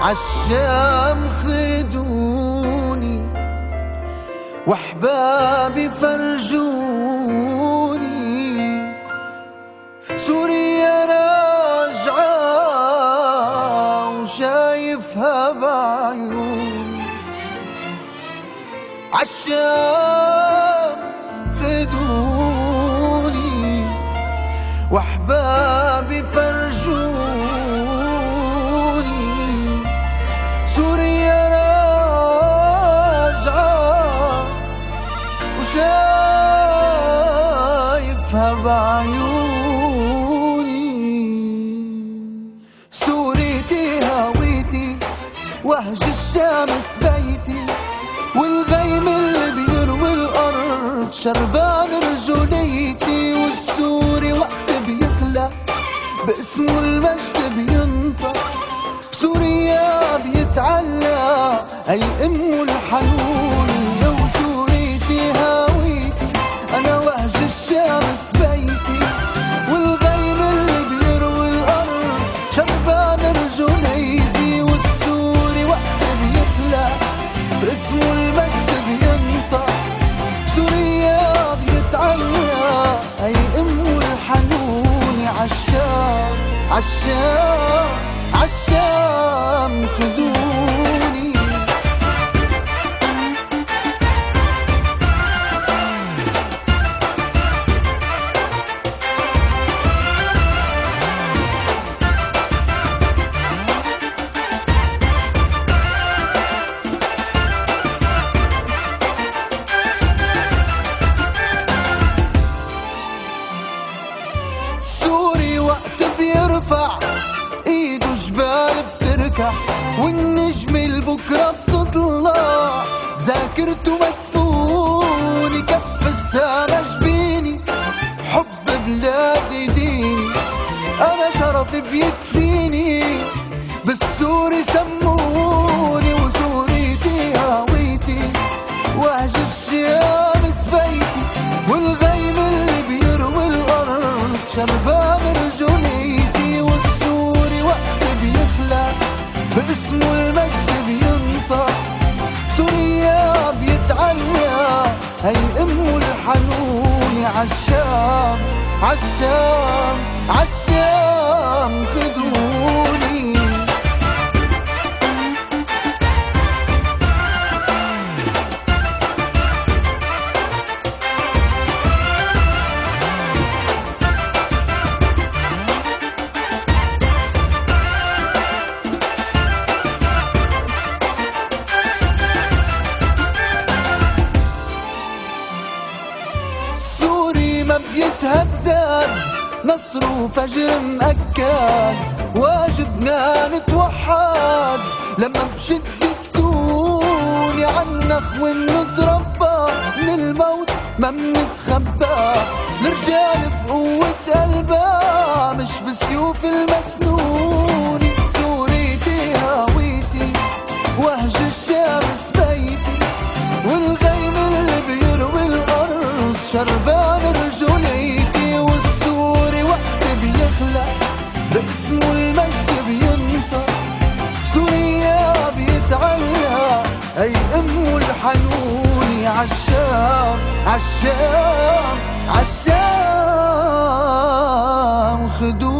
عالشام خدوني واحبابي فرجوني، سوريا راجعة وشايفها بعيوني. عالشام خدوني واحبابي فرجوني، سوريا راجعة وشايفها بعيوني. سوريتي هويتي وهج الشمس بيتي، والغيم اللي بيروي الأرض شربان رجوليتي، والسوري وقت بيخلق باسمه المجد بينطق، بسوريا بيتعلق أي أمه الحنوني. وسوريتي هويتي أنا وهج الشمس بيتي، والغيم اللي بيروي الأرض شربان رجوليتي، والسوري وقت بيخلق باسمه المجد بينطق، سوريا بيتعلق أي أمه الحنوني. عالشام عالشام عالشام خدوني. سوري وقت بيرفع ايده جبال بتركع، والنجم البكرة بتطلع ذاكرته مدفوني، كف السما جبيني حب بلادي ديني، انا شرف بيكفيني بالسوري سموني. وسوريتي هويتي وهج الشمس بيتي، والغيم اللي بيروي الأرض شربان رجوليتي، والسوري وقت بيخلق باسمه المجد بينطق، سوريا بيتعلق هي أمه الحنوني. عالشام عالشام عالشام خدوني. سوري ما بيتهدد نصر وفجر مأكد، واجبنا نتوحد لما بشدة تكوني عنخ ونتربى، من الموت ما منتخبى، الرجال بقوة قلبها مش بسيوف المسنوني. سوريتي هويتي وهج الشمس بيتي، والغيم اللي بيروي الأرض شربان رجوليتي، والسوري وقت بيخلق باسمه المجد بينطق، سوريا بيتعلق أي أمه الحنوني. عالشام عالشام عالشام خدوني.